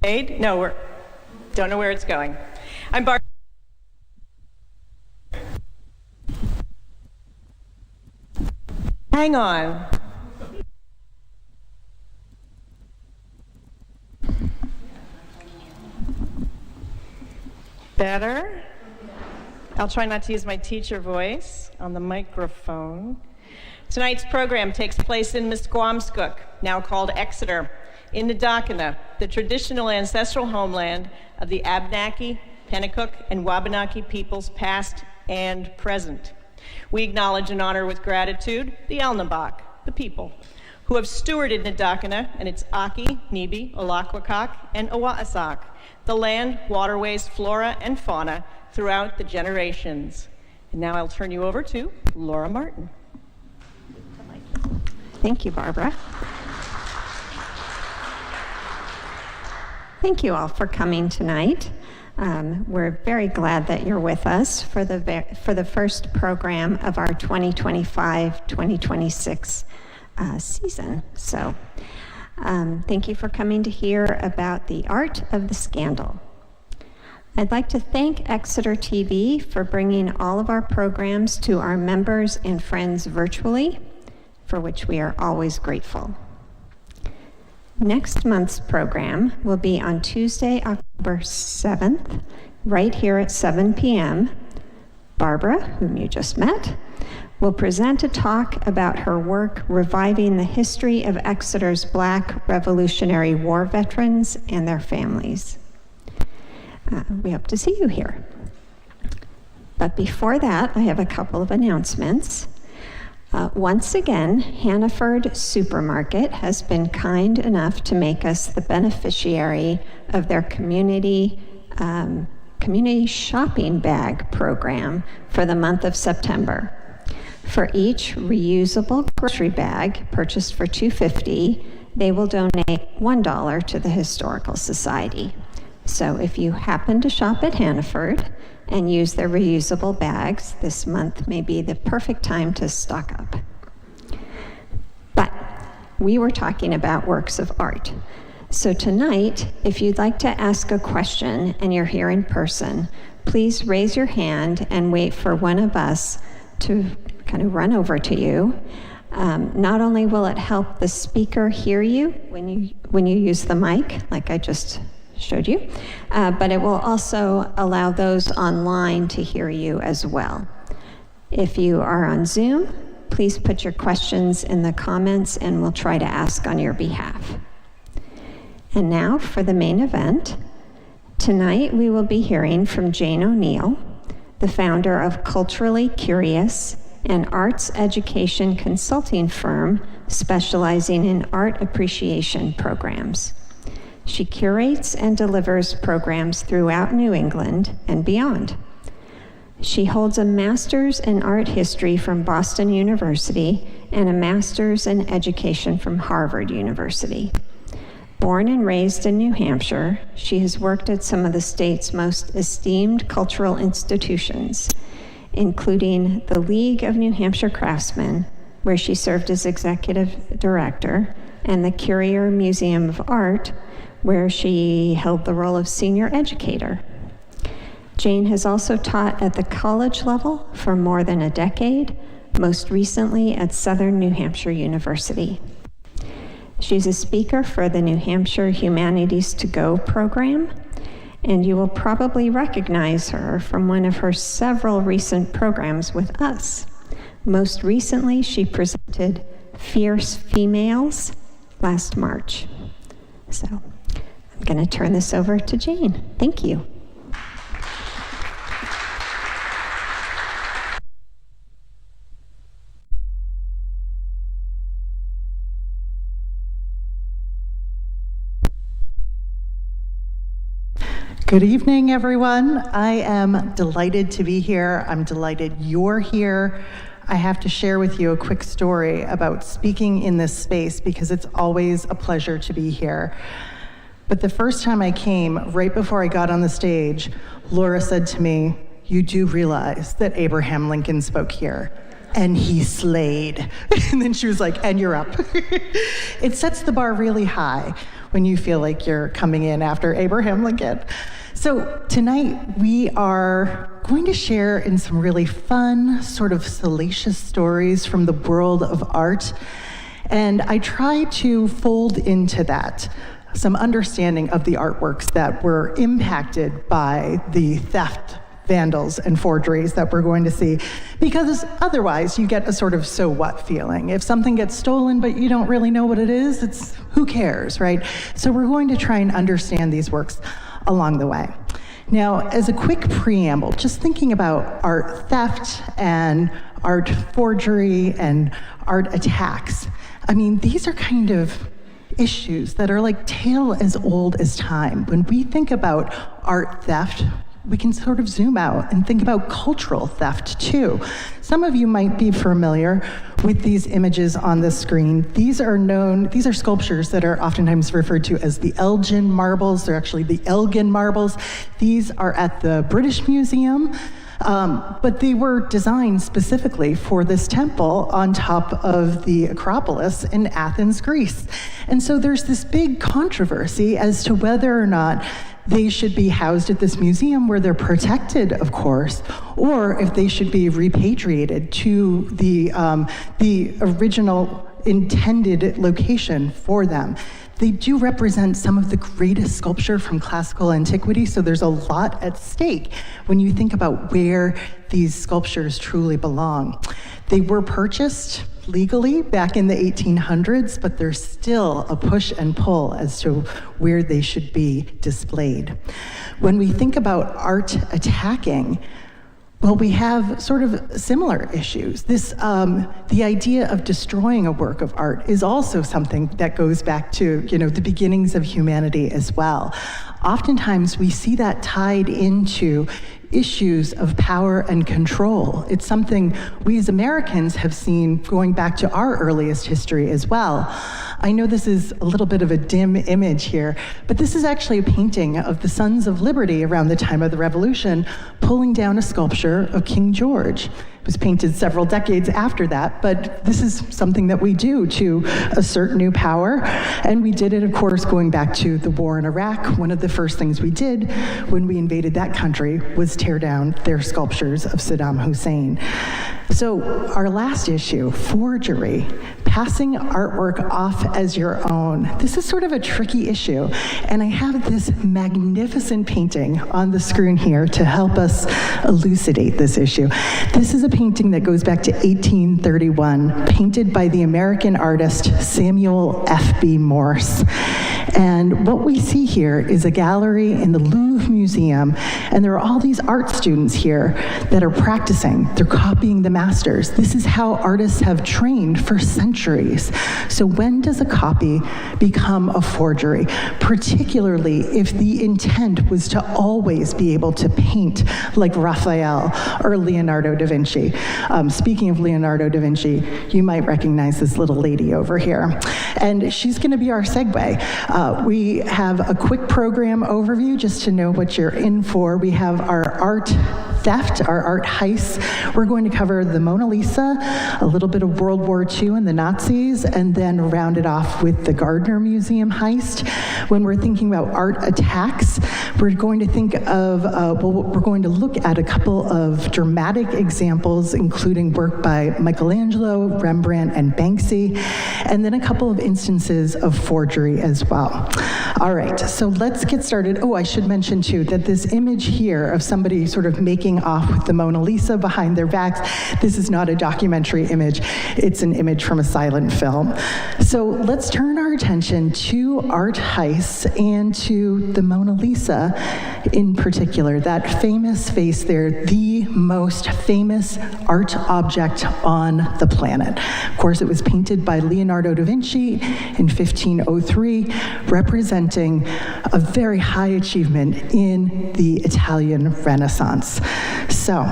No, don't know where it's going. I'm Barbara. Hang on. Better? I'll try not to use my teacher voice on the microphone. Tonight's program takes place in Misquamscook, now called Exeter, in Nadakina, the traditional ancestral homeland of the Abnaki, Pennacook, and Wabanaki peoples past and present. We acknowledge and honor with gratitude the Elnabak, the people, who have stewarded Nadakina and its Aki, Nibi, Olaquakak, and Owaasak, the land, waterways, flora, and fauna throughout the generations. And now I'll turn you over to Laura Martin. Thank you, Barbara. Thank you all for coming tonight. We're very glad that you're with us for the first program of our 2025-2026 season. So thank you for coming to hear about the art of the scandal. I'd like to thank Exeter TV for bringing all of our programs to our members and friends virtually, for which we are always grateful. Next month's program will be on Tuesday, October 7th, right here at 7 p.m. Barbara, whom you just met, will present a talk about her work reviving the history of Exeter's Black Revolutionary War veterans and their families. We hope to see you here. But before that, I have a couple of announcements. Once again, Hannaford Supermarket has been kind enough to make us the beneficiary of their community shopping bag program for the month of September. For each reusable grocery bag purchased for $2.50, they will donate $1 to the Historical Society. So if you happen to shop at Hannaford and use their reusable bags, this month may be the perfect time to stock up. But we were talking about works of art. So tonight, if you'd like to ask a question and you're here in person, please raise your hand and wait for one of us to kind of run over to you. Not only will it help the speaker hear you when you use the mic, like I just showed you, but it will also allow those online to hear you as well. If you are on Zoom, please put your questions in the comments and we'll try to ask on your behalf. And now for the main event. Tonight we will be hearing from Jane Oneail, the founder of Culturally Curious, an arts education consulting firm specializing in art appreciation programs. She curates and delivers programs throughout New England and beyond. She holds a master's in art history from Boston University and a master's in education from Harvard University. Born and raised in New Hampshire, she has worked at some of the state's most esteemed cultural institutions, including the League of New Hampshire Craftsmen, where she served as executive director, and the Currier Museum of Art, where she held the role of senior educator. Jane has also taught at the college level for more than a decade, most recently at Southern New Hampshire University. She's a speaker for the New Hampshire Humanities to Go program, and you will probably recognize her from one of her several recent programs with us. Most recently, she presented Fierce Females last March. So I'm going to turn this over to Jane. Thank you. Good evening, everyone. I am delighted to be here. I'm delighted you're here. I have to share with you a quick story about speaking in this space because it's always a pleasure to be here. But the first time I came, right before I got on the stage, Laura said to me, "You do realize that Abraham Lincoln spoke here, and he slayed." And then she was like, "And you're up." It sets the bar really high. when you feel like you're coming in after Abraham Lincoln. So tonight we are going to share in some really fun, sort of salacious stories from the world of art. And I try to fold into that some understanding of the artworks that were impacted by the theft, vandals, and forgeries that we're going to see, because otherwise you get a sort of so what feeling. If something gets stolen but you don't really know what it is, it's who cares, right? So we're going to try and understand these works along the way. Now, as a quick preamble, just thinking about art theft and art forgery and art attacks, I mean, these are kind of issues that are like tale as old as time. When we think about art theft, we can sort of zoom out and think about cultural theft too. Some of you might be familiar with these images on the screen. These are sculptures that are oftentimes referred to as the Elgin marbles. They're actually the Elgin marbles. These are at the British Museum. But they were designed specifically for this temple on top of the Acropolis in Athens, Greece. And so there's this big controversy as to whether or not they should be housed at this museum where they're protected, of course, or if they should be repatriated to the original intended location for them. They do represent some of the greatest sculpture from classical antiquity, so there's a lot at stake when you think about where these sculptures truly belong. They were purchased legally back in the 1800s, but there's still a push and pull as to where they should be displayed. When we think about art attacking, well, we have sort of similar issues. The idea of destroying a work of art is also something that goes back to, the beginnings of humanity as well. Oftentimes, we see that tied into issues of power and control. It's something we as Americans have seen going back to our earliest history as well. I know this is a little bit of a dim image here, but this is actually a painting of the Sons of Liberty around the time of the Revolution, pulling down a sculpture of King George. It was painted several decades after that, but this is something that we do to assert new power. And we did it, of course, going back to the war in Iraq. One of the first things we did when we invaded that country was tear down their sculptures of Saddam Hussein. So our last issue, forgery, passing artwork off as your own. This is sort of a tricky issue, and I have this magnificent painting on the screen here to help us elucidate this issue. This is a painting that goes back to 1831, painted by the American artist Samuel F.B. Morse. And what we see here is a gallery in the Louvre Museum, and there are all these art students here that are practicing. They're copying the masters. This is how artists have trained for centuries. So when does a copy become a forgery? Particularly if the intent was to always be able to paint like Raphael or Leonardo da Vinci. Speaking of Leonardo da Vinci, you might recognize this little lady over here. And she's going to be our segue. We have a quick program overview just to know what you're in for. We have our art theft, our art heists. We're going to cover the Mona Lisa, a little bit of World War II and the Nazis, and then round it off with the Gardner Museum heist. When we're thinking about art attacks, we're going to think of, we're going to look at a couple of dramatic examples, including work by Michelangelo, Rembrandt, and Banksy, and then a couple of instances of forgery as well. All right, so let's get started. Oh, I should mention too that this image here of somebody sort of making off with the Mona Lisa behind their backs, this is not a documentary image, it's an image from a silent film. So let's turn our attention to art heists and to the Mona Lisa in particular, that famous face there, the most famous art object on the planet. Of course, it was painted by Leonardo da Vinci in 1503, representing a very high achievement in the Italian Renaissance. So,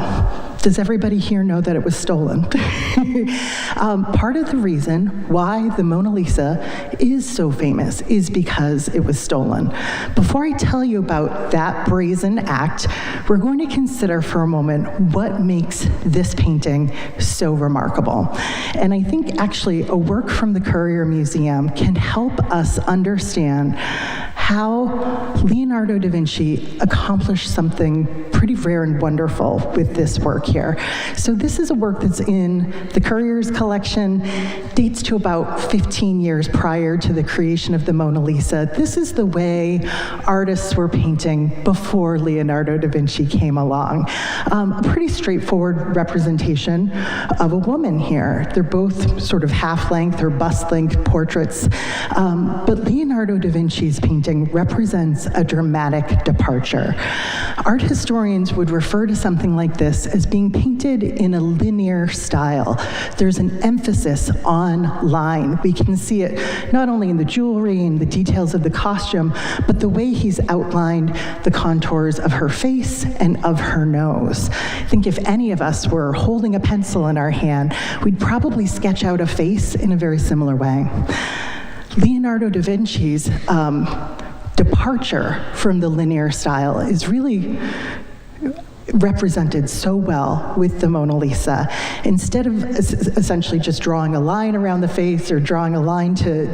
Does everybody here know that it was stolen? Part of the reason why the Mona Lisa is so famous is because it was stolen. Before I tell you about that brazen act, we're going to consider for a moment what makes this painting so remarkable. And I think actually a work from the Currier Museum can help us understand how Leonardo da Vinci accomplished something pretty rare and wonderful with this work here. So this is a work that's in the Currier's collection, dates to about 15 years prior to the creation of the Mona Lisa. This is the way artists were painting before Leonardo da Vinci came along. A pretty straightforward representation of a woman here. They're both sort of half-length or bust-length portraits, but Leonardo da Vinci's painting represents a dramatic departure. Art historians would refer to something like this as being painted in a linear style. There's an emphasis on line. We can see it not only in the jewelry and the details of the costume, but the way he's outlined the contours of her face and of her nose. I think if any of us were holding a pencil in our hand, we'd probably sketch out a face in a very similar way. Leonardo da Vinci's departure from the linear style is really represented so well with the Mona Lisa. Instead of essentially just drawing a line around the face or drawing a line to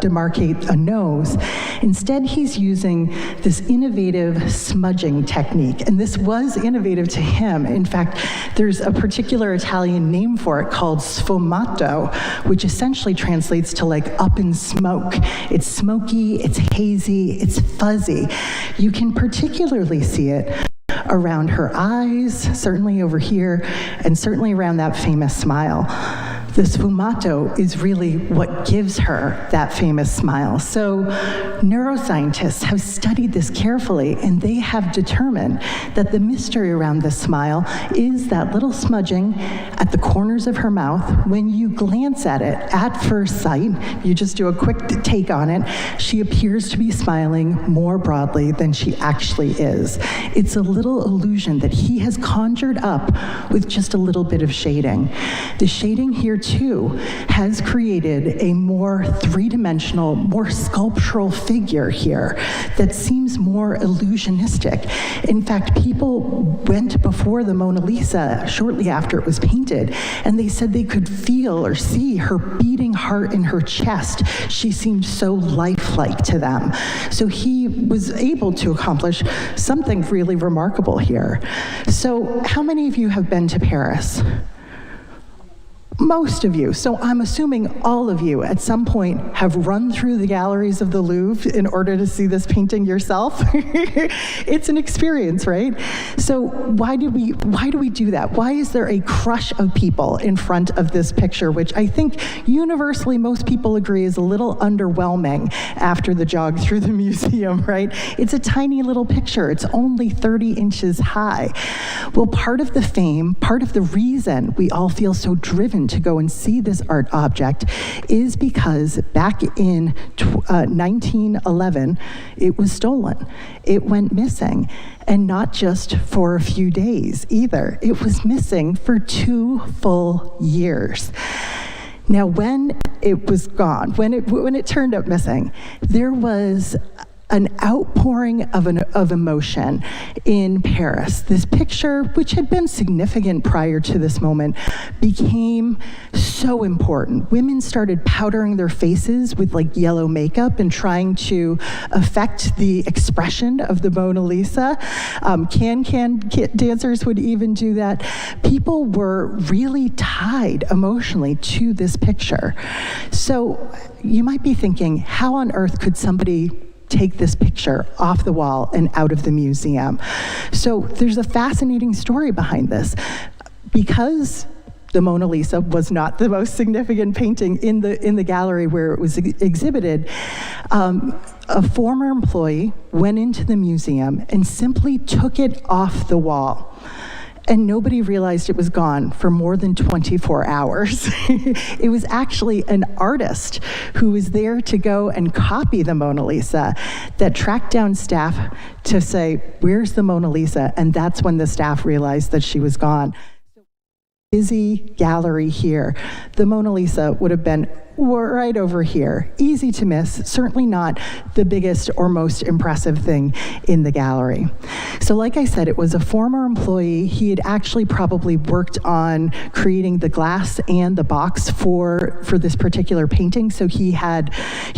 demarcate a nose, instead he's using this innovative smudging technique. And this was innovative to him. In fact, there's a particular Italian name for it called sfumato, which essentially translates to like up in smoke. It's smoky, it's hazy, it's fuzzy. You can particularly see it around her eyes, certainly over here, and certainly around that famous smile. The sfumato is really what gives her that famous smile. So neuroscientists have studied this carefully, and they have determined that the mystery around this smile is that little smudging at the corners of her mouth. When you glance at it at first sight, you just do a quick take on it, she appears to be smiling more broadly than she actually is. It's a little illusion that he has conjured up with just a little bit of shading. The shading here too has created a more three-dimensional, more sculptural figure here that seems more illusionistic. In fact, people went before the Mona Lisa shortly after it was painted, and they said they could feel or see her beating heart in her chest. She seemed so lifelike to them. So he was able to accomplish something really remarkable here. So how many of you have been to Paris? Most of you. So I'm assuming all of you at some point have run through the galleries of the Louvre in order to see this painting yourself. It's an experience, right? So why do we do that? Why is there a crush of people in front of this picture, which I think universally most people agree is a little underwhelming after the jog through the museum, right? It's a tiny little picture. It's only 30 inches high. Well, part of the fame, part of the reason we all feel so driven to go and see this art object is because back in 1911, it was stolen. It went missing, and not just for a few days either. It was missing for 2 full years. Now, when it was gone, when it turned up missing, there was an outpouring of emotion in Paris. This picture, which had been significant prior to this moment, became so important. Women started powdering their faces with like yellow makeup and trying to affect the expression of the Mona Lisa. Can dancers would even do that. People were really tied emotionally to this picture. So you might be thinking, how on earth could somebody take this picture off the wall and out of the museum? So there's a fascinating story behind this. Because the Mona Lisa was not the most significant painting in the gallery where it was exhibited, a former employee went into the museum and simply took it off the wall. And nobody realized it was gone for more than 24 hours. It was actually an artist who was there to go and copy the Mona Lisa that tracked down staff to say, "Where's the Mona Lisa?" And that's when the staff realized that she was gone. busy gallery here, the Mona Lisa would have been right over here. Easy to miss, certainly not the biggest or most impressive thing in the gallery. So like I said, it was a former employee. He had actually probably worked on creating the glass and the box for this particular painting, so he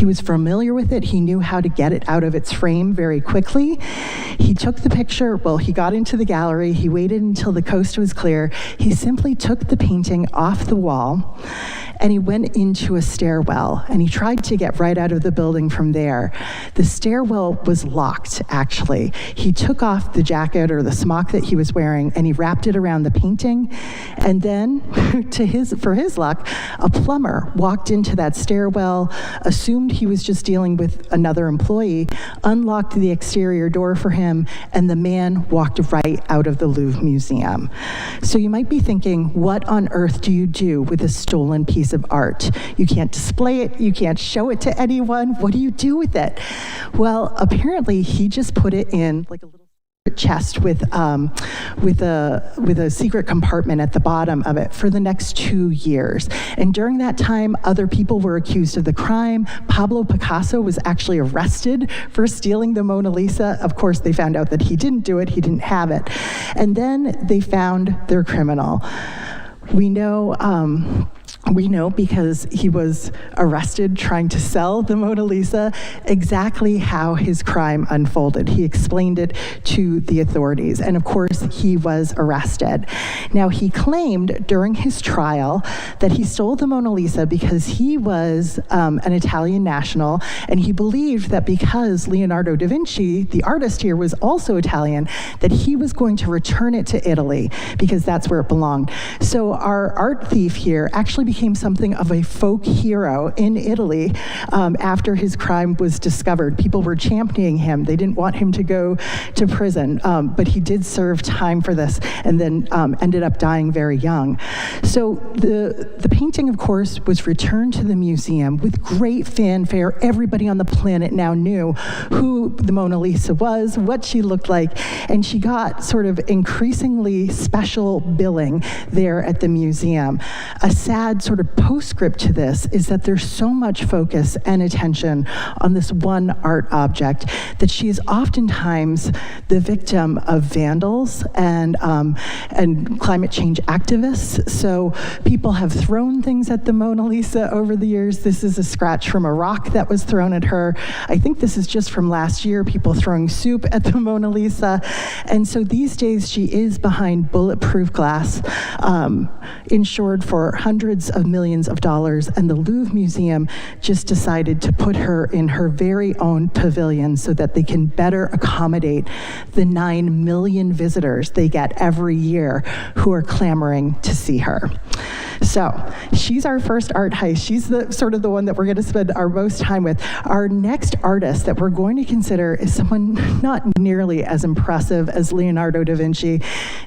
was familiar with it. He knew how to get it out of its frame very quickly. He took the picture, well, he got into the gallery, he waited until the coast was clear, he simply took the painting off the wall, and he went into a stairwell, and he tried to get right out of the building from there. The stairwell was locked, actually. He took off the jacket or the smock that he was wearing, and he wrapped it around the painting, and then, for his luck, a plumber walked into that stairwell, assumed he was just dealing with another employee, unlocked the exterior door for him, and the man walked right out of the Louvre Museum. So you might be thinking, what on earth do you do with a stolen piece of art? You can't display it, you can't show it to anyone. What do you do with it? Well, apparently he just put it in like a little chest with a secret compartment at the bottom of it for the next 2 years. And during that time, other people were accused of the crime. Pablo Picasso was actually arrested for stealing the Mona Lisa. Of course, they found out that he didn't do it, he didn't have it. And then they found their criminal. We know because he was arrested trying to sell the Mona Lisa exactly how his crime unfolded. He explained it to the authorities, and of course he was arrested. Now, he claimed during his trial that he stole the Mona Lisa because he was an Italian national, and he believed that because Leonardo da Vinci, the artist here, was also Italian, that he was going to return it to Italy because that's where it belonged. So our art thief here actually became something of a folk hero in Italy after his crime was discovered. People were championing him. They didn't want him to go to prison, but he did serve time for this and then ended up dying very young. So the painting, of course, was returned to the museum with great fanfare. Everybody on the planet now knew who the Mona Lisa was, what she looked like, and she got sort of increasingly special billing there at the museum. A sad sort of postscript to this is that there's so much focus and attention on this one art object that she is oftentimes the victim of vandals and climate change activists. So people have thrown things at the Mona Lisa over the years. This is a scratch from a rock that was thrown at her. I think this is just from last year, people throwing soup at the Mona Lisa. And so these days she is behind bulletproof glass, insured for hundreds of millions of dollars, and the Louvre Museum just decided to put her in her very own pavilion so that they can better accommodate the 9 million visitors they get every year who are clamoring to see her. So she's our first art heist. She's the sort of the one that we're going to spend our most time with. Our next artist that we're going to consider is someone not nearly as impressive as Leonardo da Vinci.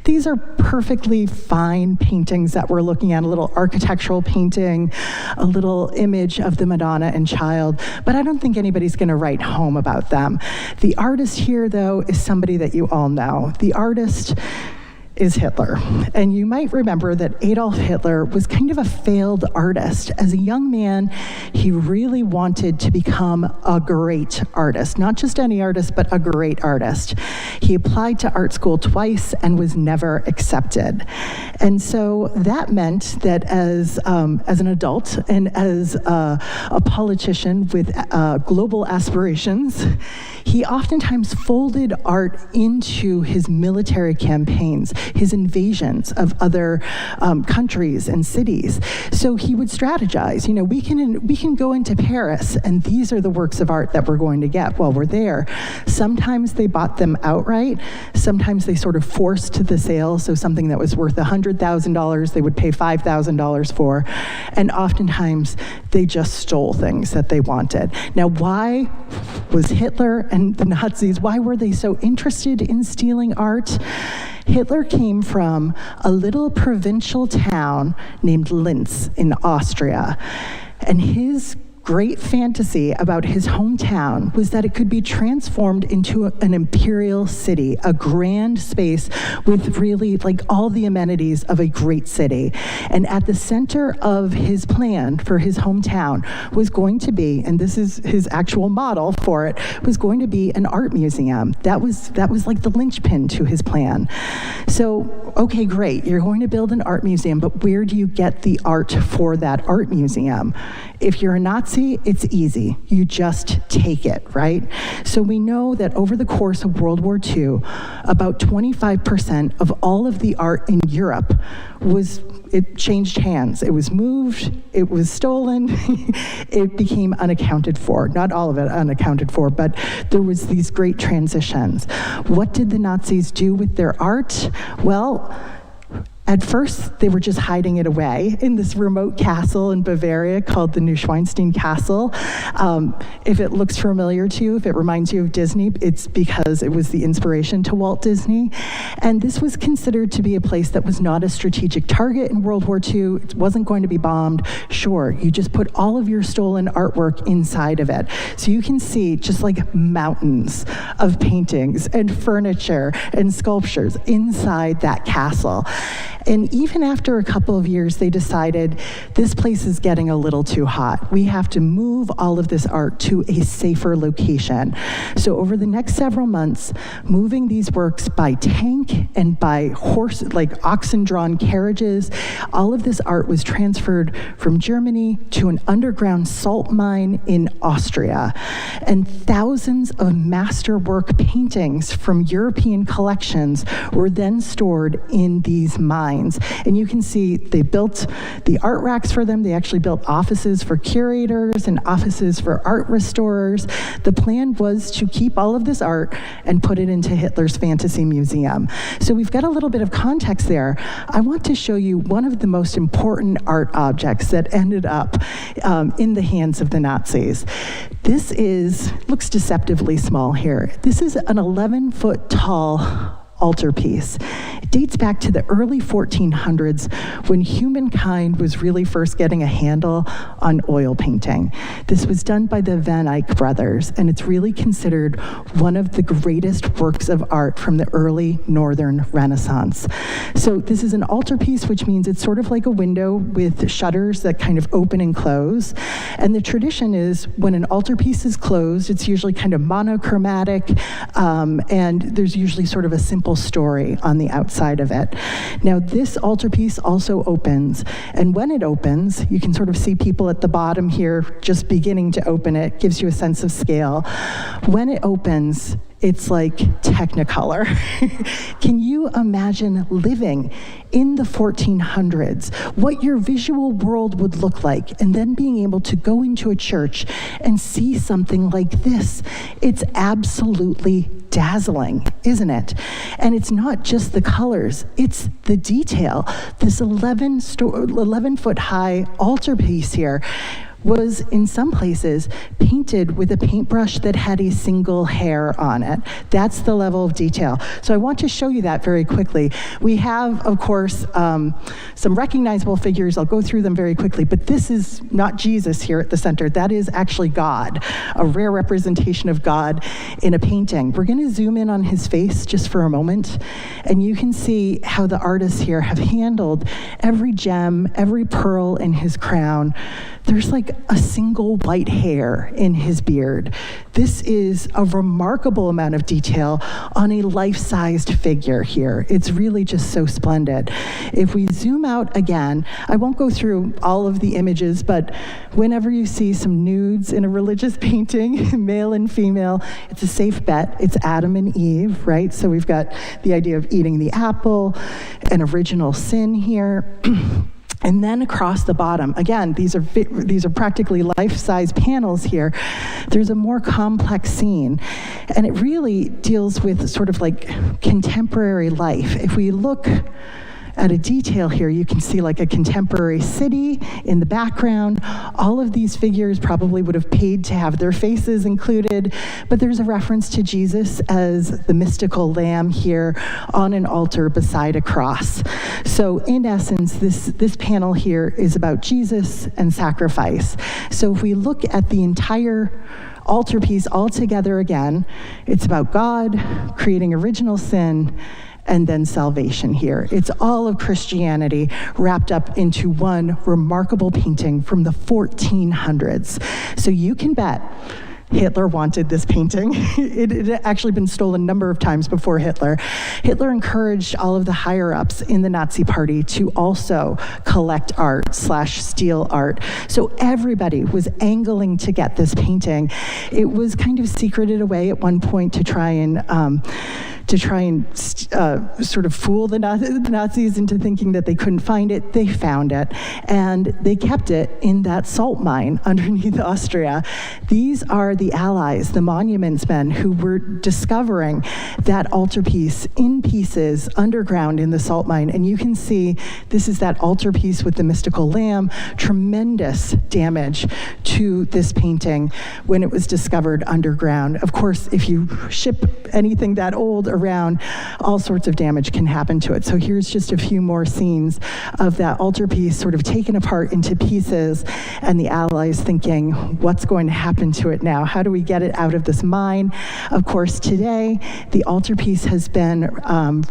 These are perfectly fine paintings that we're looking at, a little architectural painting, a little image of the Madonna and Child, but I don't think anybody's going to write home about them. The artist here, though, is somebody that you all know. The artist is Hitler. And you might remember that Adolf Hitler was kind of a failed artist. As a young man, he really wanted to become a great artist, not just any artist, but a great artist. He applied to art school twice and was never accepted. And so that meant that as an adult and as a politician with global aspirations, he oftentimes folded art into his military campaigns, his invasions of other countries and cities. So he would strategize. You know, we can go into Paris, and these are the works of art that we're going to get while we're there. Sometimes they bought them outright. Sometimes they sort of forced the sale. So something that was worth $100,000, they would pay $5,000 for. And oftentimes they just stole things that they wanted. Now, why was Hitler and the Nazis, why were they so interested in stealing art? Hitler came from a little provincial town named Linz in Austria, and his great fantasy about his hometown was that it could be transformed into an imperial city, a grand space with really like all the amenities of a great city. And at the center of his plan for his hometown was going to be, and this is his actual model for it, was going to be an art museum. That was like the linchpin to his plan. So, okay, great, you're going to build an art museum, but where do you get the art for that art museum? If you're a Nazi, it's easy. You just take it, right? So we know that over the course of World War II, about 25% of all of the art in Europe it changed hands. It was moved, it was stolen, it became unaccounted for. Not all of it unaccounted for, but there was these great transitions. What did the Nazis do with their art? Well, at first, they were just hiding it away in this remote castle in Bavaria called the Neuschwanstein Castle. If it looks familiar to you, if it reminds you of Disney, it's because it was the inspiration to Walt Disney. And this was considered to be a place that was not a strategic target in World War II. It wasn't going to be bombed. Sure, you just put all of your stolen artwork inside of it. So you can see just like mountains of paintings and furniture and sculptures inside that castle. And even after a couple of years, they decided this place is getting a little too hot. We have to move all of this art to a safer location. So over the next several months, moving these works by tank and by horse, like oxen-drawn carriages, all of this art was transferred from Germany to an underground salt mine in Austria. And thousands of masterwork paintings from European collections were then stored in these mines. And you can see they built the art racks for them. They actually built offices for curators and offices for art restorers. The plan was to keep all of this art and put it into Hitler's fantasy museum. So we've got a little bit of context there. I want to show you one of the most important art objects that ended up in the hands of the Nazis. This looks deceptively small here. This is an 11-foot tall altarpiece. It dates back to the early 1400s when humankind was really first getting a handle on oil painting. This was done by the Van Eyck brothers, and it's really considered one of the greatest works of art from the early Northern Renaissance. So this is an altarpiece, which means it's sort of like a window with shutters that kind of open and close. And the tradition is when an altarpiece is closed, it's usually kind of monochromatic, and there's usually sort of a simple story on the outside of it. Now, this altarpiece also opens, and when it opens, you can sort of see people at the bottom here just beginning to open it. Gives you a sense of scale. When it opens, it's like Technicolor. Can you imagine living in the 1400s, what your visual world would look like, and then being able to go into a church and see something like this? It's absolutely dazzling, isn't it? And it's not just the colors, it's the detail. This 11-foot high altarpiece here was in some places painted with a paintbrush that had a single hair on it. That's the level of detail. So I want to show you that very quickly. We have, of course, some recognizable figures. I'll go through them very quickly, but this is not Jesus here at the center. That is actually God, a rare representation of God in a painting. We're going to zoom in on his face just for a moment, and you can see how the artists here have handled every gem, every pearl in his crown. There's like a single white hair in his beard. This is a remarkable amount of detail on a life-sized figure here. It's really just so splendid. If we zoom out again, I won't go through all of the images, but whenever you see some nudes in a religious painting, male and female, it's a safe bet. It's Adam and Eve, right? So we've got the idea of eating the apple, an original sin here. And then across the bottom, again, these are practically life-size panels here. There's a more complex scene, and it really deals with sort of like contemporary life. If we look at a detail here, you can see like a contemporary city in the background. All of these figures probably would have paid to have their faces included, but there's a reference to Jesus as the mystical lamb here on an altar beside a cross. So in essence, this panel here is about Jesus and sacrifice. So if we look at the entire altarpiece all together again, it's about God creating original sin and then salvation here. It's all of Christianity wrapped up into one remarkable painting from the 1400s. So you can bet Hitler wanted this painting. It had actually been stolen a number of times before Hitler. Hitler encouraged all of the higher-ups in the Nazi Party to also collect art / steal art. So everybody was angling to get this painting. It was kind of secreted away at one point to try and sort of fool the Nazis into thinking that they couldn't find it. They found it, and they kept it in that salt mine underneath Austria. These are the Allies, the monuments men, who were discovering that altarpiece in pieces underground in the salt mine. And you can see this is that altarpiece with the mystical lamb. Tremendous damage to this painting when it was discovered underground. Of course, if you ship anything that old around, all sorts of damage can happen to it. So here's just a few more scenes of that altarpiece sort of taken apart into pieces, and the Allies thinking, what's going to happen to it now? How do we get it out of this mine? Of course, today, the altarpiece has been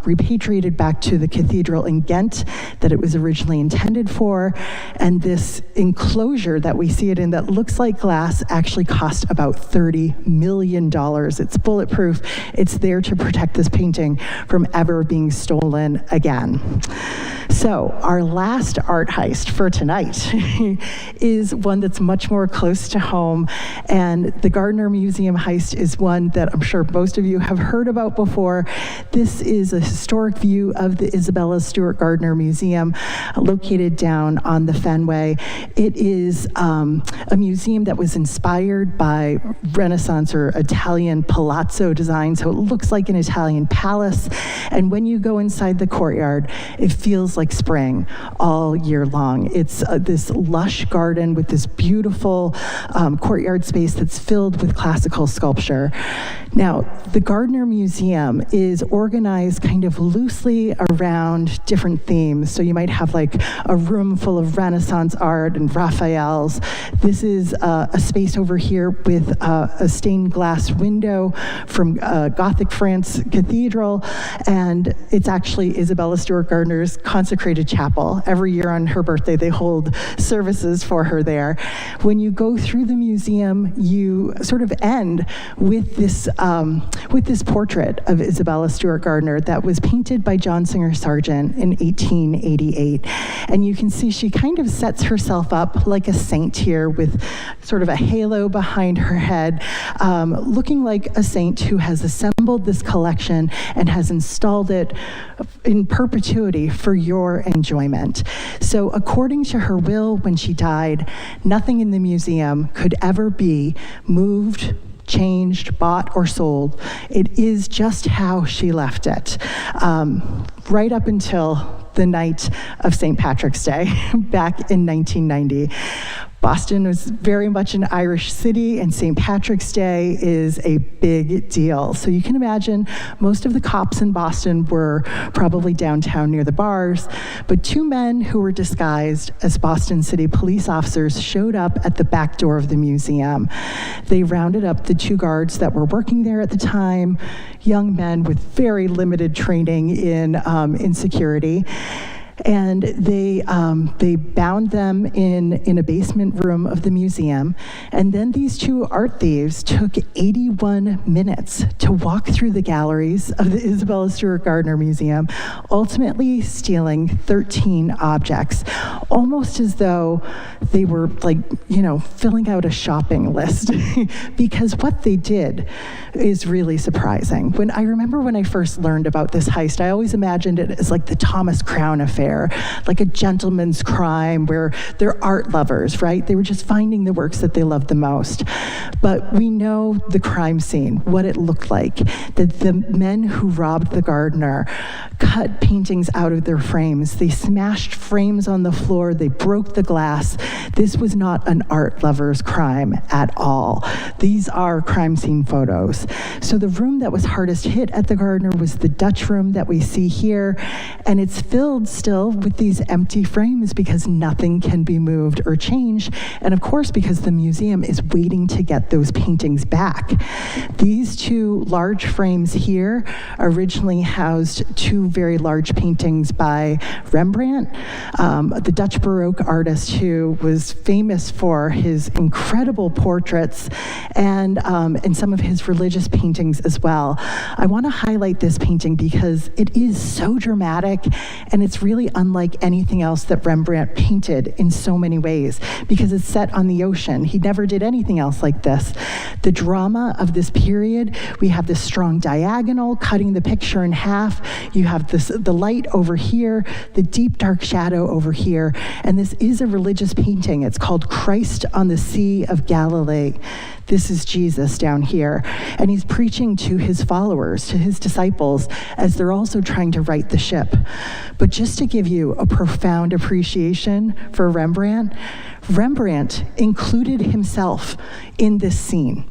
repatriated back to the cathedral in Ghent that it was originally intended for, and this enclosure that we see it in that looks like glass actually cost about $30 million. It's bulletproof. It's there to protect this painting from ever being stolen again. So our last art heist for tonight is one that's much more close to home, and the Gardner Museum heist is one that I'm sure most of you have heard about before. This is a historic view of the Isabella Stewart Gardner Museum located down on the Fenway. It is a museum that was inspired by Renaissance or Italian palazzo design, so it looks like an Italian palace, and when you go inside the courtyard, it feels like spring all year long. It's this lush garden with this beautiful courtyard space that's filled with classical sculpture. Now, the Gardner Museum is organized kind of loosely around different themes. So you might have like a room full of Renaissance art and Raphael's. This is a space over here with a stained glass window from Gothic France Cathedral, and it's actually Isabella Stewart Gardner's consecrated chapel. Every year on her birthday, they hold services for her there. When you go through the museum, you sort of end with this portrait of Isabella Stewart Gardner that was painted by John Singer Sargent in 1888. And you can see she kind of sets herself up like a saint here with sort of a halo behind her head, looking like a saint who has assembled this collection and has installed it in perpetuity for your enjoyment. So according to her will, when she died, nothing in the museum could ever be moved, changed, bought, or sold. It is just how she left it, right up until the night of St. Patrick's Day back in 1990. Boston was very much an Irish city, and St. Patrick's Day is a big deal. So you can imagine most of the cops in Boston were probably downtown near the bars, but two men who were disguised as Boston City police officers showed up at the back door of the museum. They rounded up the two guards that were working there at the time, young men with very limited training in security. And they bound them in a basement room of the museum. And then these two art thieves took 81 minutes to walk through the galleries of the Isabella Stewart Gardner Museum, ultimately stealing 13 objects, almost as though they were filling out a shopping list. Because what they did is really surprising. I remember when I first learned about this heist, I always imagined it as like the Thomas Crown affair, there, like a gentleman's crime where they're art lovers, right? They were just finding the works that they loved the most. But we know the crime scene, what it looked like, that the men who robbed the gardener cut paintings out of their frames. They smashed frames on the floor. They broke the glass. This was not an art lover's crime at all. These are crime scene photos. So the room that was hardest hit at the gardener was the Dutch room that we see here, and it's filled still with these empty frames because nothing can be moved or changed, and of course because the museum is waiting to get those paintings back. These two large frames here originally housed two very large paintings by Rembrandt, the Dutch Baroque artist who was famous for his incredible portraits and some of his religious paintings as well. I want to highlight this painting because it is so dramatic and it's really unlike anything else that Rembrandt painted in so many ways because it's set on the ocean. He never did anything else like this. The drama of this period, we have this strong diagonal cutting the picture in half. You have the light over here, the deep dark shadow over here, and this is a religious painting. It's called Christ on the Sea of Galilee. This is Jesus down here, and he's preaching to his followers, to his disciples, as they're also trying to right the ship. But just to give you a profound appreciation for Rembrandt, Rembrandt included himself in this scene.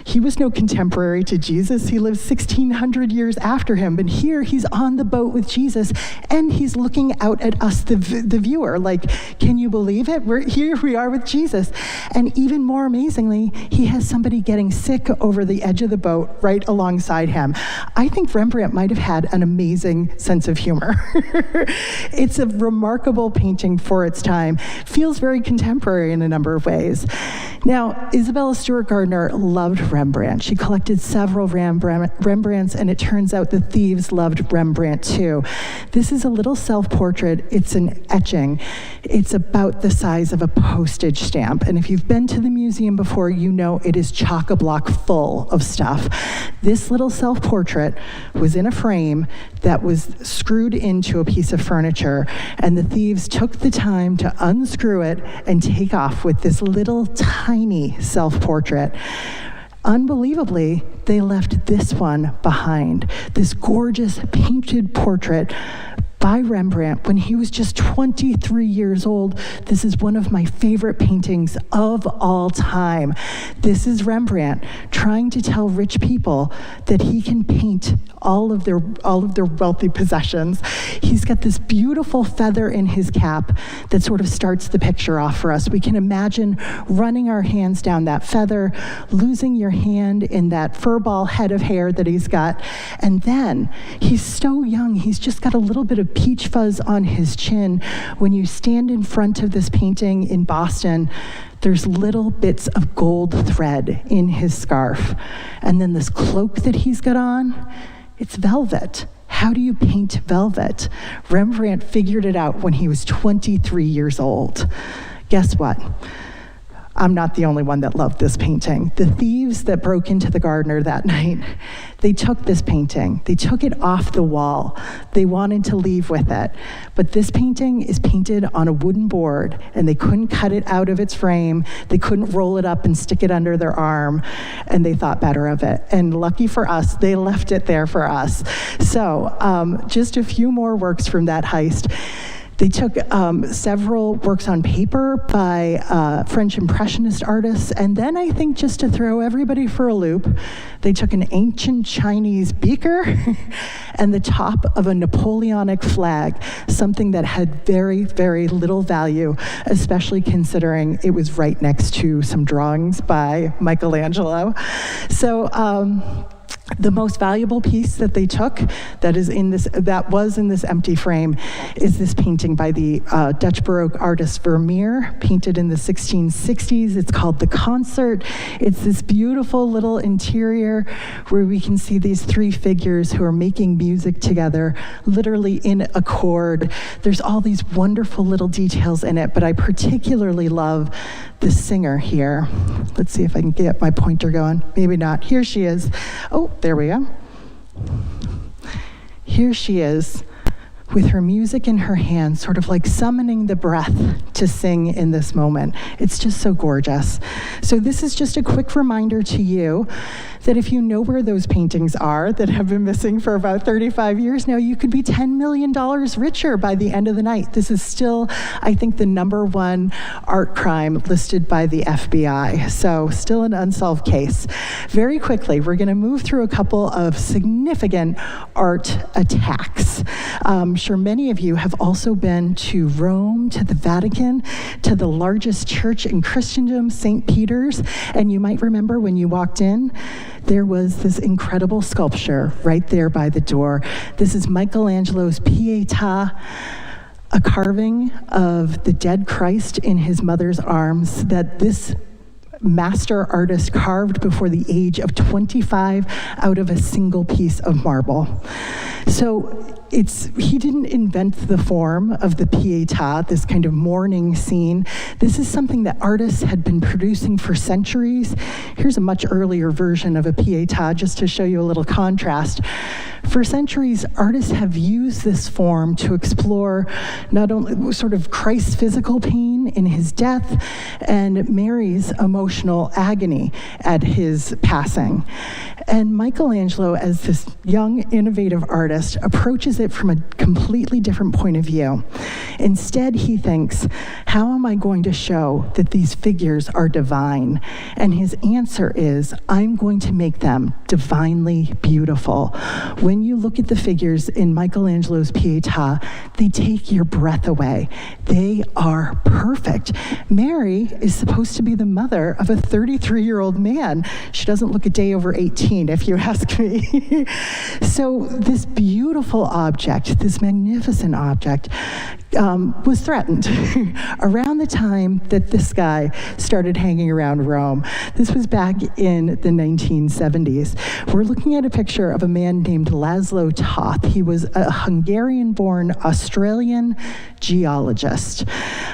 He was no contemporary to Jesus. He lived 1,600 years after him. But here he's on the boat with Jesus and he's looking out at us, the viewer, like, can you believe it? Here we are with Jesus. And even more amazingly, he has somebody getting sick over the edge of the boat right alongside him. I think Rembrandt might have had an amazing sense of humor. It's a remarkable painting for its time. Feels very contemporary in a number of ways. Now, Isabella Stewart Gardner loved Rembrandt. She collected several Rembrandts, and it turns out the thieves loved Rembrandt too. This is a little self-portrait. It's an etching. It's about the size of a postage stamp. And if you've been to the museum before, you know it is chock-a-block full of stuff. This little self-portrait was in a frame that was screwed into a piece of furniture, and the thieves took the time to unscrew it and take off with this little tiny self-portrait. Unbelievably, they left this one behind, this gorgeous painted portrait by Rembrandt when he was just 23 years old. This is one of my favorite paintings of all time. This is Rembrandt trying to tell rich people that he can paint all of their wealthy possessions. He's got this beautiful feather in his cap that sort of starts the picture off for us. We can imagine running our hands down that feather, losing your hand in that furball head of hair that he's got, and then he's so young, he's just got a little bit of peach fuzz on his chin. When you stand in front of this painting in Boston, there's little bits of gold thread in his scarf. And then this cloak that he's got on, it's velvet. How do you paint velvet? Rembrandt figured it out when he was 23 years old. Guess what? I'm not the only one that loved this painting. The thieves that broke into the gardener that night, they took this painting. They took it off the wall. They wanted to leave with it. But this painting is painted on a wooden board, and they couldn't cut it out of its frame. They couldn't roll it up and stick it under their arm, and they thought better of it. And lucky for us, they left it there for us. So just a few more works from that heist. They took several works on paper by French Impressionist artists, and then I think just to throw everybody for a loop, they took an ancient Chinese beaker and the top of a Napoleonic flag, something that had very, very little value, especially considering it was right next to some drawings by Michelangelo. So, the most valuable piece that they took that was in this empty frame is this painting by the Dutch Baroque artist Vermeer, painted in the 1660s. It's called The Concert. It's this beautiful little interior where we can see these three figures who are making music together, literally in accord. There's all these wonderful little details in it, but I particularly love the singer here. Let's see if I can get my pointer going. Maybe not. Here she is. Oh, there we go. Here she is with her music in her hand, sort of like summoning the breath to sing in this moment. It's just so gorgeous. So this is just a quick reminder to you that if you know where those paintings are that have been missing for about 35 years now, you could be $10 million richer by the end of the night. This is still, I think, the #1 art crime listed by the FBI. So still an unsolved case. Very quickly, we're going to move through a couple of significant art attacks. I'm sure many of you have also been to Rome, to the Vatican, to the largest church in Christendom, St. Peter's, and you might remember when you walked in, there was this incredible sculpture right there by the door. This is Michelangelo's Pietà, a carving of the dead Christ in his mother's arms that this master artist carved before the age of 25 out of a single piece of marble. So he didn't invent the form of the Pietà, this kind of mourning scene. This is something that artists had been producing for centuries. Here's a much earlier version of a Pietà, just to show you a little contrast. For centuries, artists have used this form to explore not only sort of Christ's physical pain in his death and Mary's emotional agony at his passing. And Michelangelo, as this young, innovative artist, approaches it from a completely different point of view. Instead, he thinks, how am I going to show that these figures are divine? And his answer is, I'm going to make them divinely beautiful. When you look at the figures in Michelangelo's Pietà, they take your breath away. They are perfect. Mary is supposed to be the mother of a 33-year-old man. She doesn't look a day over 18, if you ask me. So this beautiful object, this magnificent object, was threatened around the time that this guy started hanging around Rome. This was back in the 1970s. We're looking at a picture of a man named Laszlo Toth. He was a Hungarian-born Australian geologist.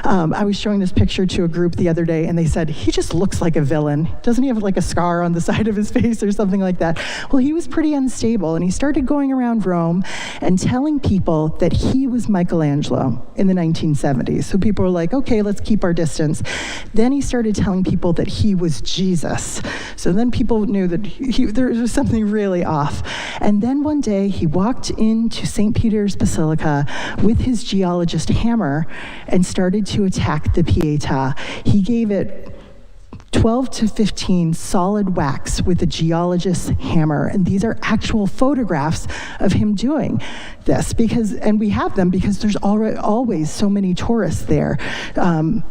I was showing this picture to a group the other day, and they said, he just looks like a villain. Doesn't he have like a scar on the side of his face or something like that? Well, he was pretty unstable, and he started going around Rome and telling people that he was Michelangelo in the 1970s. So people were like, okay, let's keep our distance. Then he started telling people that he was Jesus. So then people knew that there was something really off. And then one day he walked into St. Peter's Basilica with his geologist hammer and started to attack the Pietà. He gave it 12 to 15 solid whacks with a geologist's hammer. And these are actual photographs of him doing this and we have them because there's always so many tourists there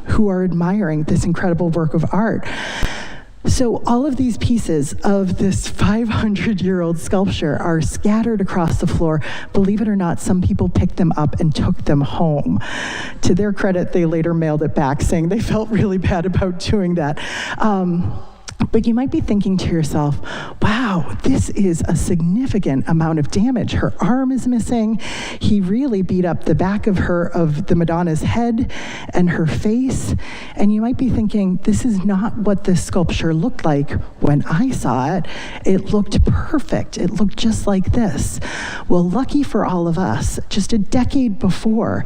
who are admiring this incredible work of art. So all of these pieces of this 500-year-old sculpture are scattered across the floor. Believe it or not, some people picked them up and took them home. To their credit, they later mailed it back, saying they felt really bad about doing that. But you might be thinking to yourself, wow, this is a significant amount of damage. Her arm is missing. He really beat up the back of the Madonna's head and her face. And you might be thinking, this is not what this sculpture looked like when I saw it. It looked perfect. It looked just like this. Well, lucky for all of us, just a decade before,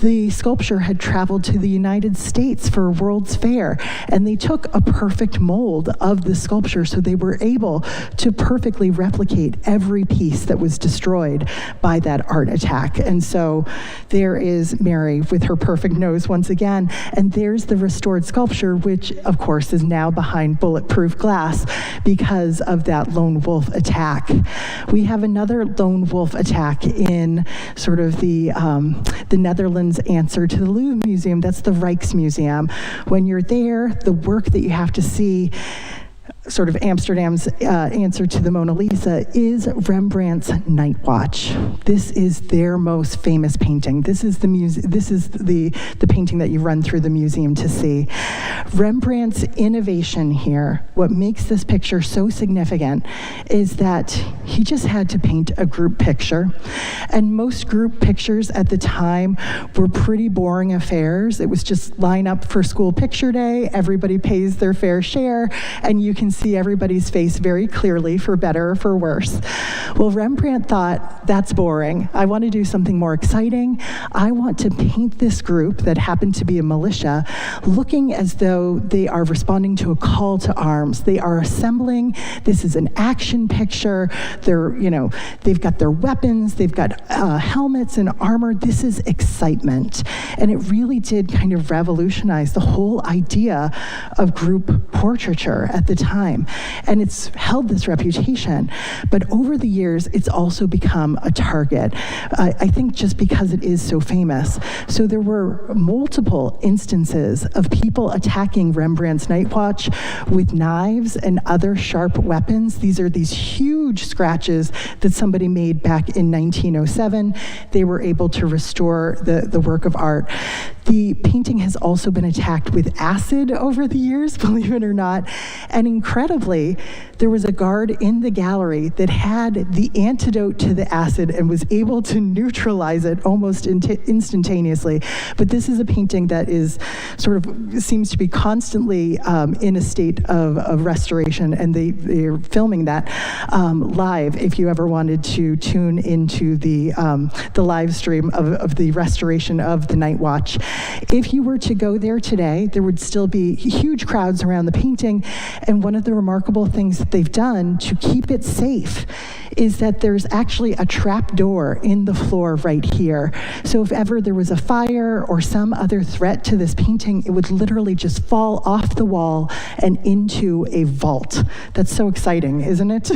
the sculpture had traveled to the United States for a World's Fair, and they took a perfect mold of the sculpture, so they were able to perfectly replicate every piece that was destroyed by that art attack. And so there is Mary with her perfect nose once again, and there's the restored sculpture, which of course is now behind bulletproof glass because of that lone wolf attack. We have another lone wolf attack in sort of the Netherlands answer to the Louvre Museum. That's the Rijksmuseum. When you're there, the work that you have to see, sort of Amsterdam's answer to the Mona Lisa, is Rembrandt's Night Watch. This is their most famous painting. This is the painting that you run through the museum to see. Rembrandt's innovation here, what makes this picture so significant, is that he just had to paint a group picture. And most group pictures at the time were pretty boring affairs. It was just line up for school picture day, everybody pays their fair share, and you can see everybody's face very clearly, for better or for worse. Well, Rembrandt thought, that's boring. I want to do something more exciting. I want to paint this group that happened to be a militia, looking as though they are responding to a call to arms. They are assembling. This is an action picture. They've got their weapons. They've got helmets and armor. This is excitement. And it really did kind of revolutionize the whole idea of group portraiture at the time. And it's held this reputation. But over the years, it's also become a target. I think just because it is so famous. So there were multiple instances of people attacking Rembrandt's Night Watch with knives and other sharp weapons. These are these huge scratches that somebody made back in 1907. They were able to restore the work of art. The painting has also been attacked with acid over the years, believe it or not. And incredibly, there was a guard in the gallery that had the antidote to the acid and was able to neutralize it almost instantaneously. But this is a painting that is seems to be constantly in a state of restoration, and they're filming that live if you ever wanted to tune into the live stream of the restoration of the Night Watch. If you were to go there today, there would still be huge crowds around the painting, and one of the remarkable things that they've done to keep it safe is that there's actually a trap door in the floor right here. So if ever there was a fire or some other threat to this painting, it would literally just fall off the wall and into a vault. That's so exciting, isn't it?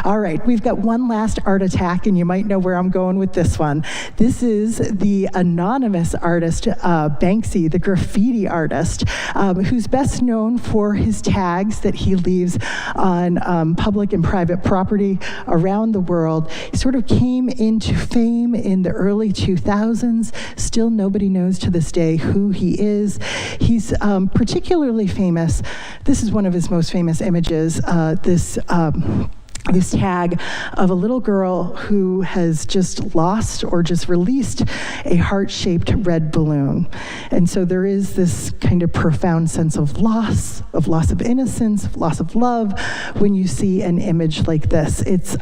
All right, we've got one last art attack, and you might know where I'm going with this one. This is the anonymous artist, Banksy, the graffiti artist, who's best known for his tags that he leaves on public and private property around the world. He sort of came into fame in the early 2000s. Still nobody knows to this day who he is. He's particularly famous. This is one of his most famous images, this tag of a little girl who has just lost or just released a heart-shaped red balloon. And so there is this kind of profound sense of loss of innocence, loss of love when you see an image like this. It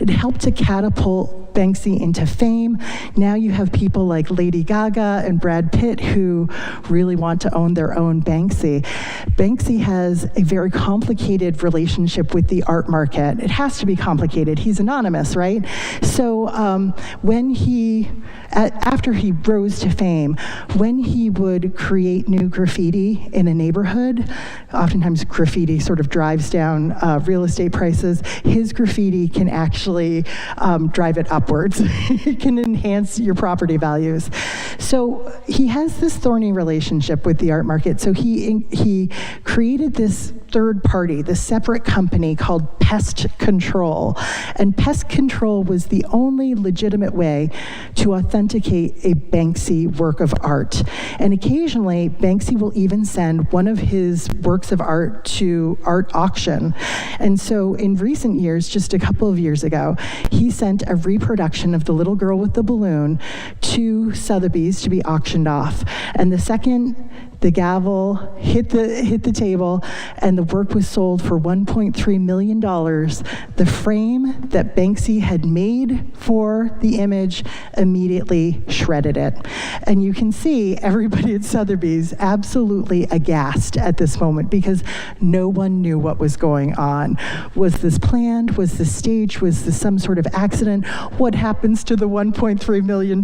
helped to catapult Banksy into fame. Now you have people like Lady Gaga and Brad Pitt who really want to own their own Banksy. Banksy has a very complicated relationship with the art market. It has to be complicated. He's anonymous, right? So after he rose to fame, when he would create new graffiti in a neighborhood, oftentimes graffiti sort of drives down real estate prices. His graffiti can actually drive it upwards. It can enhance your property values. So he has this thorny relationship with the art market. So he created this third party, this separate company called Pest Control. And Pest Control was the only legitimate way to authenticate a Banksy work of art. And occasionally, Banksy will even send one of his works of art to art auction. And so in recent years, just a couple of years ago, he sent a reproduction of The Little Girl with the Balloon to Sotheby's to be auctioned off. And the second the gavel hit the table, and the work was sold for $1.3 million. The frame that Banksy had made for the image immediately shredded it. And you can see everybody at Sotheby's absolutely aghast at this moment because no one knew what was going on. Was this planned? Was this staged? Was this some sort of accident? What happens to the $1.3 million?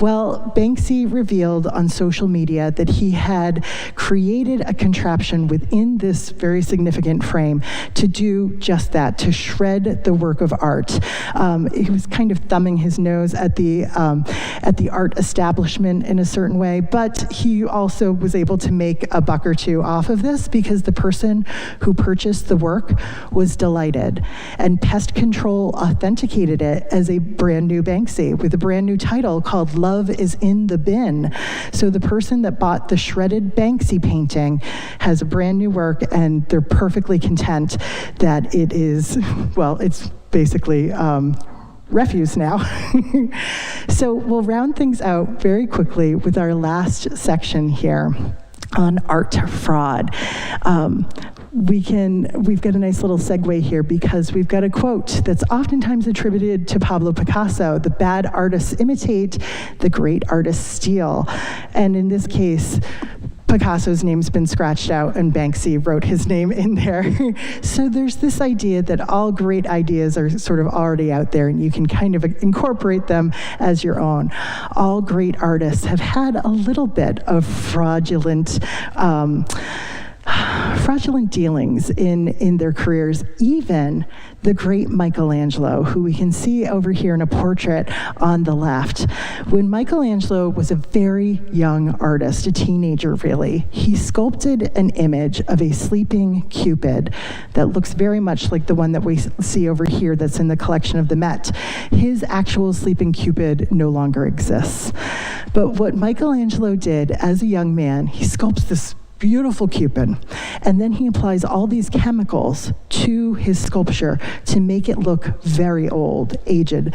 Well, Banksy revealed on social media that he had created a contraption within this very significant frame to do just that, to shred the work of art. He was kind of thumbing his nose at the art establishment in a certain way, but he also was able to make a buck or two off of this because the person who purchased the work was delighted. And Pest Control authenticated it as a brand new Banksy with a brand new title called Love is in the Bin. So the person that bought the shredded Banksy painting has a brand new work, and they're perfectly content that it is, well, it's basically refuse now. So we'll round things out very quickly with our last section here. on art fraud. We've got a nice little segue here because we've got a quote that's oftentimes attributed to Pablo Picasso: "The bad artists imitate, the great artists steal." And in this case, Picasso's name's been scratched out and Banksy wrote his name in there. So there's this idea that all great ideas are sort of already out there and you can kind of incorporate them as your own. All great artists have had a little bit of fraudulent dealings in their careers. Even the great Michelangelo, who we can see over here in a portrait on the left. When Michelangelo was a very young artist, a teenager really, he sculpted an image of a sleeping Cupid that looks very much like the one that we see over here that's in the collection of the Met. His actual sleeping Cupid no longer exists. But what Michelangelo did as a young man, he sculpts this beautiful Cupid, and then he applies all these chemicals to his sculpture to make it look very old, aged.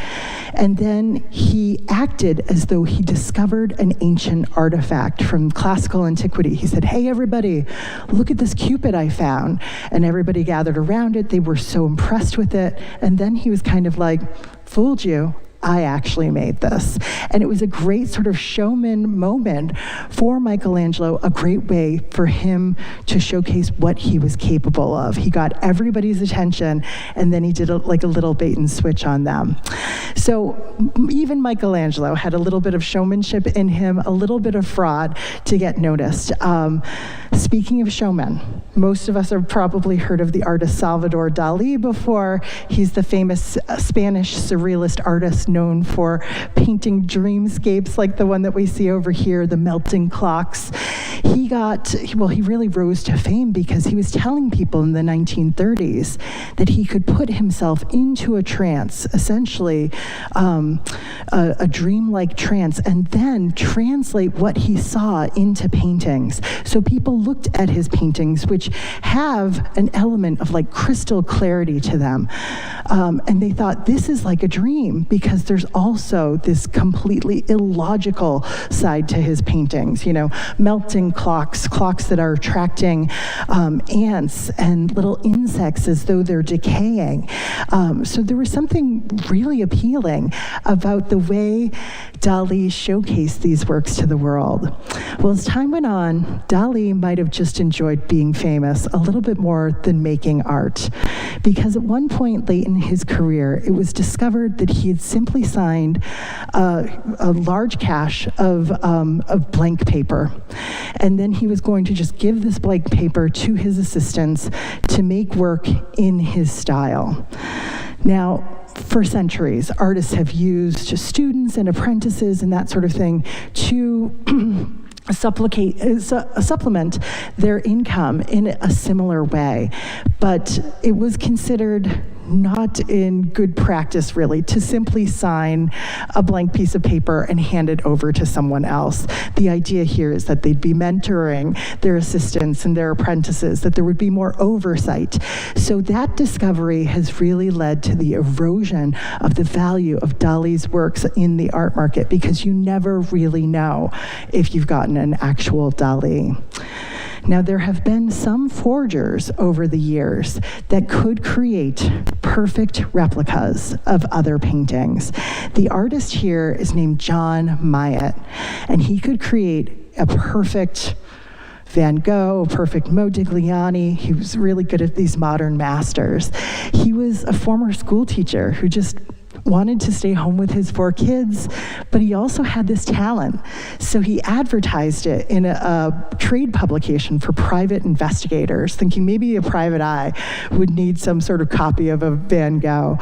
And then he acted as though he discovered an ancient artifact from classical antiquity. He said, "Hey everybody, look at this Cupid I found." And everybody gathered around it. They were so impressed with it. And then he was kind of like, "Fooled you. I actually made this." And it was a great sort of showman moment for Michelangelo, a great way for him to showcase what he was capable of. He got everybody's attention, and then he did a little bait and switch on them. So even Michelangelo had a little bit of showmanship in him, a little bit of fraud to get noticed. Speaking of showmen, most of us have probably heard of the artist Salvador Dali before. He's the famous Spanish surrealist artist known for painting dreamscapes like the one that we see over here, the melting clocks. He really rose to fame because he was telling people in the 1930s that he could put himself into a trance, essentially a dreamlike trance, and then translate what he saw into paintings. So people looked at his paintings, which have an element of like crystal clarity to them, and they thought, this is like a dream, because there's also this completely illogical side to his paintings, melting clocks that are attracting ants and little insects as though they're decaying. So there was something really appealing about the way Dali showcased these works to the world. Well, as time went on, Dali might have just enjoyed being famous a little bit more than making art, because at one point late in his career, it was discovered that he had simply signed a large cache of blank paper, and then he was going to just give this blank paper to his assistants to make work in his style. Now, for centuries, artists have used students and apprentices and that sort of thing to supplement their income in a similar way. But it was considered not in good practice, really, to simply sign a blank piece of paper and hand it over to someone else. The idea here is that they'd be mentoring their assistants and their apprentices, that there would be more oversight. So that discovery has really led to the erosion of the value of Dali's works in the art market, because you never really know if you've gotten an actual Dali. Now, there have been some forgers over the years that could create perfect replicas of other paintings. The artist here is named John Myatt, and he could create a perfect Van Gogh, perfect Modigliani. He was really good at these modern masters. He was a former school teacher who just wanted to stay home with his 4 kids, but he also had this talent. So he advertised it in a trade publication for private investigators, thinking maybe a private eye would need some sort of copy of a Van Gogh.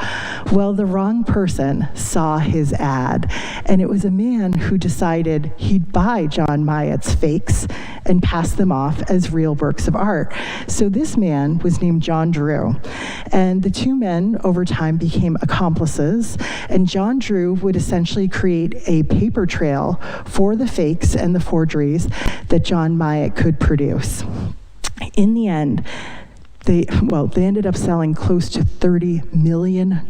Well, the wrong person saw his ad, and it was a man who decided he'd buy John Myatt's fakes and pass them off as real works of art. So this man was named John Drew, and the two men over time became accomplices, and John Drew would essentially create a paper trail for the fakes and the forgeries that John Myatt could produce. In the end, they ended up selling close to $30 million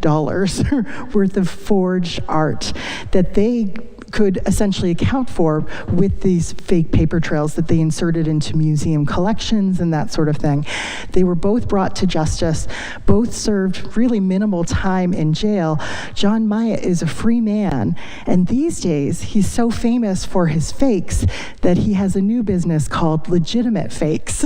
worth of forged art that they could essentially account for with these fake paper trails that they inserted into museum collections and that sort of thing. They were both brought to justice, both served really minimal time in jail. John Myatt is a free man, and these days he's so famous for his fakes that he has a new business called Legitimate Fakes,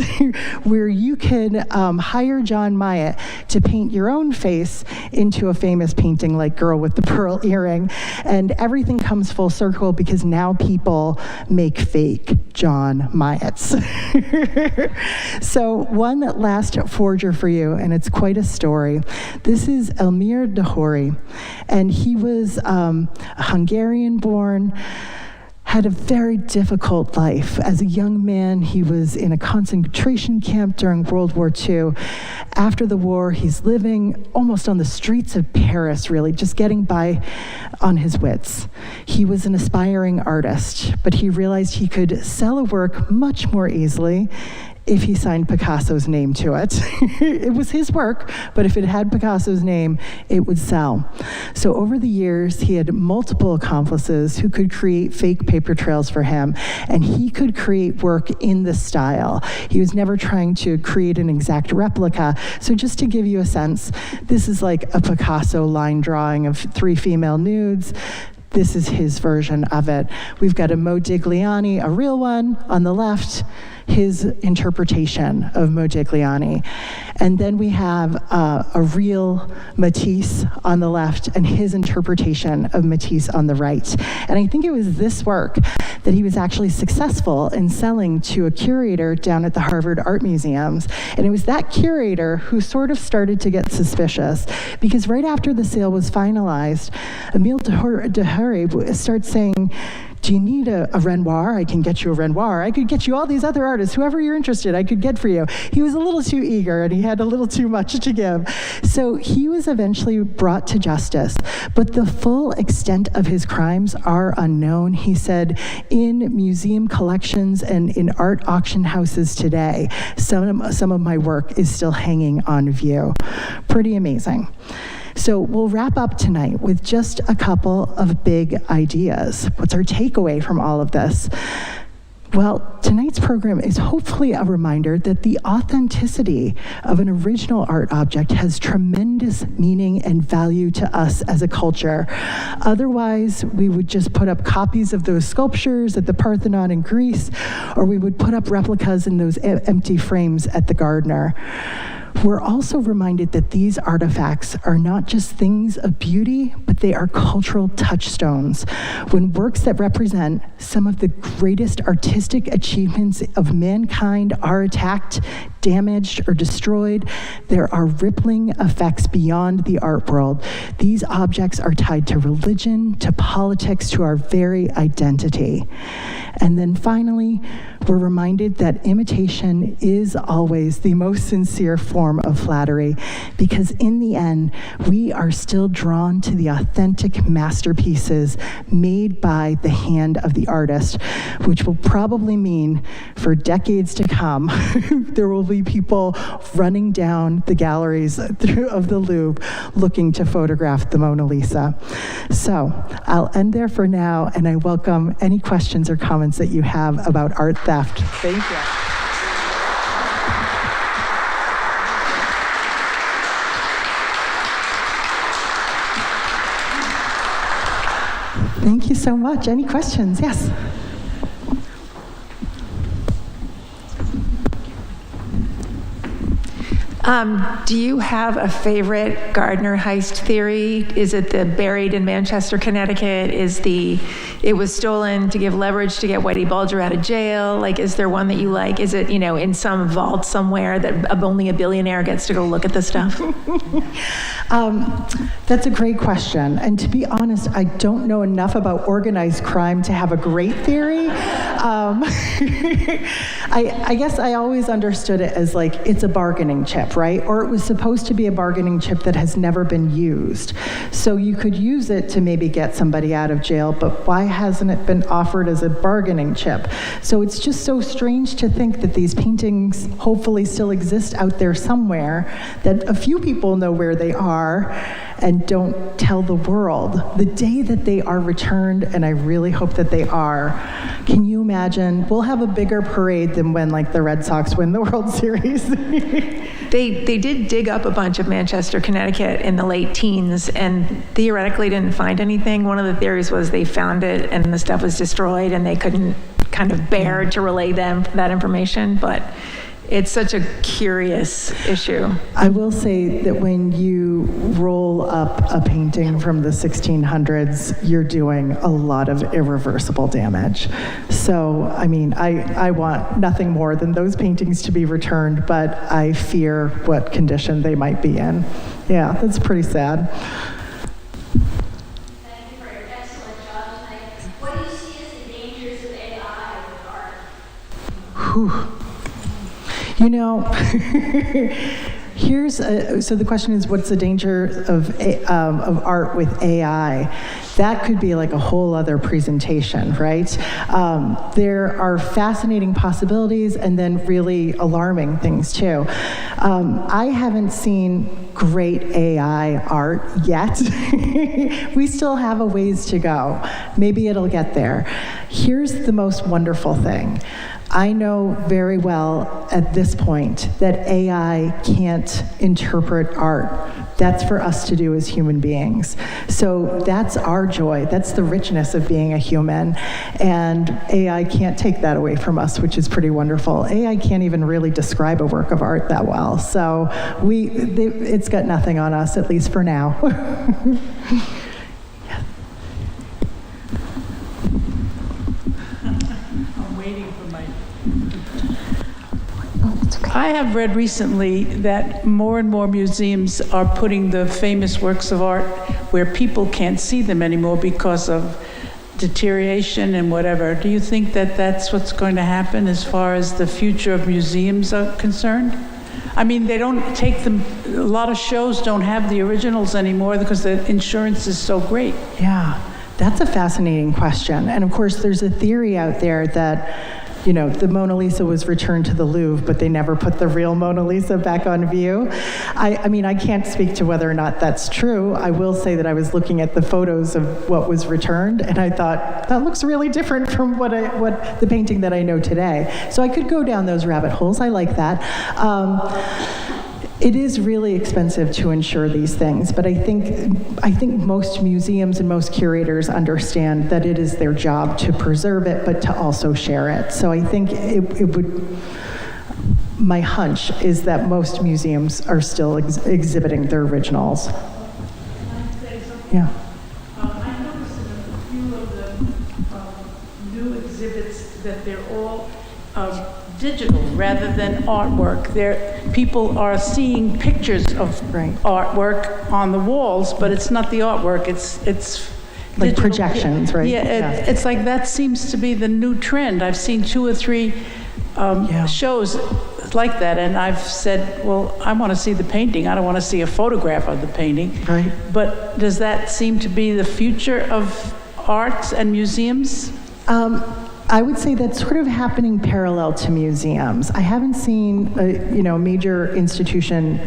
where you can hire John Myatt to paint your own face into a famous painting like Girl with the Pearl Earring, and everything comes full circle because now people make fake John Myatts. So one last forger for you, and it's quite a story. This is Elmir Dahori, and he was Hungarian-born, had a very difficult life. As a young man, he was in a concentration camp during World War II. After the war, he's living almost on the streets of Paris, really, just getting by on his wits. He was an aspiring artist, but he realized he could sell a work much more easily if he signed Picasso's name to it. It was his work, but if it had Picasso's name, it would sell. So over the years, he had multiple accomplices who could create fake paper trails for him, and he could create work in the style. He was never trying to create an exact replica. So just to give you a sense, this is like a Picasso line drawing of 3 female nudes. This is his version of it. We've got a Modigliani, a real one, on the left, his interpretation of Modigliani. And then we have a real Matisse on the left and his interpretation of Matisse on the right. And I think it was this work that he was actually successful in selling to a curator down at the Harvard Art Museums. And it was that curator who sort of started to get suspicious, because right after the sale was finalized, Emile Dahori starts saying, do you need a Renoir? I can get you a Renoir. I could get you all these other artists, whoever you're interested, I could get for you. He was a little too eager and he had a little too much to give. So he was eventually brought to justice, but the full extent of his crimes are unknown. He said, in museum collections and in art auction houses today, some of my work is still hanging on view. Pretty amazing. So we'll wrap up tonight with just a couple of big ideas. What's our takeaway from all of this? Well, tonight's program is hopefully a reminder that the authenticity of an original art object has tremendous meaning and value to us as a culture. Otherwise, we would just put up copies of those sculptures at the Parthenon in Greece, or we would put up replicas in those empty frames at the Gardner. We're also reminded that these artifacts are not just things of beauty, but they are cultural touchstones. When works that represent some of the greatest artistic achievements of mankind are attacked, damaged, or destroyed, there are rippling effects beyond the art world. These objects are tied to religion, to politics, to our very identity. And then finally, we're reminded that imitation is always the most sincere form of flattery, because in the end, we are still drawn to the authentic masterpieces made by the hand of the artist, which will probably mean for decades to come, there will be people running down the galleries of the Louvre looking to photograph the Mona Lisa. So I'll end there for now, and I welcome any questions or comments that you have about art theft. Thank you. Thank you so much. Any questions? Yes. Do you have a favorite Gardner heist theory? Is it the buried in Manchester, Connecticut? It was stolen to give leverage to get Whitey Bulger out of jail? Like, is there one that you like? Is it, in some vault somewhere that only a billionaire gets to go look at the stuff? That's a great question. And to be honest, I don't know enough about organized crime to have a great theory. I guess I always understood it as like, it's a bargaining chip, right? Or it was supposed to be a bargaining chip that has never been used. So you could use it to maybe get somebody out of jail, but why hasn't it been offered as a bargaining chip? So it's just so strange to think that these paintings hopefully still exist out there somewhere, that a few people know where they are, and don't tell the world. The day that they are returned, and I really hope that they are, can you imagine? We'll have a bigger parade than when like the Red Sox win the World Series. They did dig up a bunch of Manchester, Connecticut in the late teens and theoretically didn't find anything. One of the theories was they found it and the stuff was destroyed and they couldn't kind of bear to relay them that information, but it's such a curious issue. I will say that when you roll up a painting from the 1600s, you're doing a lot of irreversible damage. So, I mean, I want nothing more than those paintings to be returned, but I fear what condition they might be in. Yeah, that's pretty sad. Thank you for your excellent job tonight. What do you see as the dangers of AI with art? Whew. You know, so the question is, what's the danger of art with AI? That could be like a whole other presentation, right? There are fascinating possibilities and then really alarming things too. I haven't seen great AI art yet. We still have a ways to go. Maybe it'll get there. Here's the most wonderful thing. I know very well at this point that AI can't interpret art. That's for us to do as human beings. So that's our joy. That's the richness of being a human. And AI can't take that away from us, which is pretty wonderful. AI can't even really describe a work of art that well. So it's got nothing on us, at least for now. I have read recently that more and more museums are putting the famous works of art where people can't see them anymore because of deterioration and whatever. Do you think that that's what's going to happen as far as the future of museums are concerned? I mean, they don't take them, a lot of shows don't have the originals anymore because the insurance is so great. Yeah, that's a fascinating question. And of course, there's a theory out there that, you know, the Mona Lisa was returned to the Louvre, but they never put the real Mona Lisa back on view. I mean, I can't speak to whether or not that's true. I will say that I was looking at the photos of what was returned, and I thought, that looks really different from what the painting that I know today. So I could go down those rabbit holes. I like that. It is really expensive to insure these things, but I think most museums and most curators understand that it is their job to preserve it, but to also share it. So I think my hunch is that most museums are still exhibiting their originals. Can I say something? Yeah. I noticed in a few of the new exhibits that they're all digital rather than artwork. People are seeing pictures of artwork on the walls, but it's not the artwork. It's like digital projections, right? Yeah, it's like that seems to be the new trend. I've seen 2 or 3 shows like that, and I've said, well, I want to see the painting. I don't want to see a photograph of the painting. Right. But does that seem to be the future of arts and museums? I would say that's sort of happening parallel to museums. I haven't seen a major institution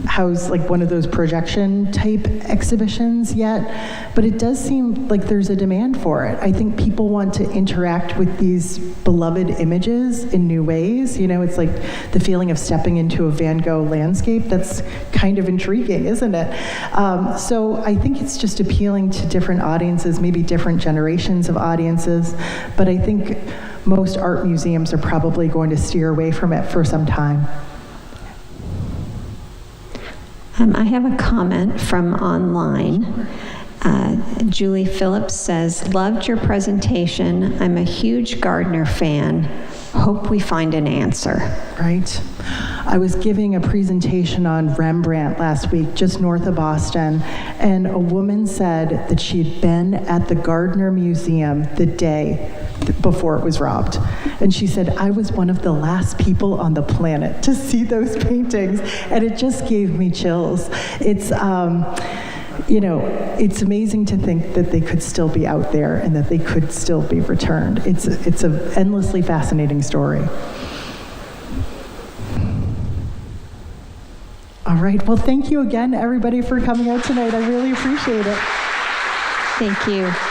house like one of those projection type exhibitions yet, but it does seem like there's a demand for it. I think people want to interact with these beloved images in new ways. It's like the feeling of stepping into a Van Gogh landscape. That's kind of intriguing, isn't it? So I think it's just appealing to different audiences, maybe different generations of audiences, but I think most art museums are probably going to steer away from it for some time. I have a comment from online. Julie Phillips says, loved your presentation. I'm a huge Gardner fan. Hope we find an answer. Right. I was giving a presentation on Rembrandt last week, just north of Boston, and a woman said that she had been at the Gardner Museum the day before it was robbed. And she said, I was one of the last people on the planet to see those paintings, and it just gave me chills. It's it's amazing to think that they could still be out there and that they could still be returned. It's an endlessly fascinating story. All right. Well, thank you again, everybody, for coming out tonight. I really appreciate it. Thank you.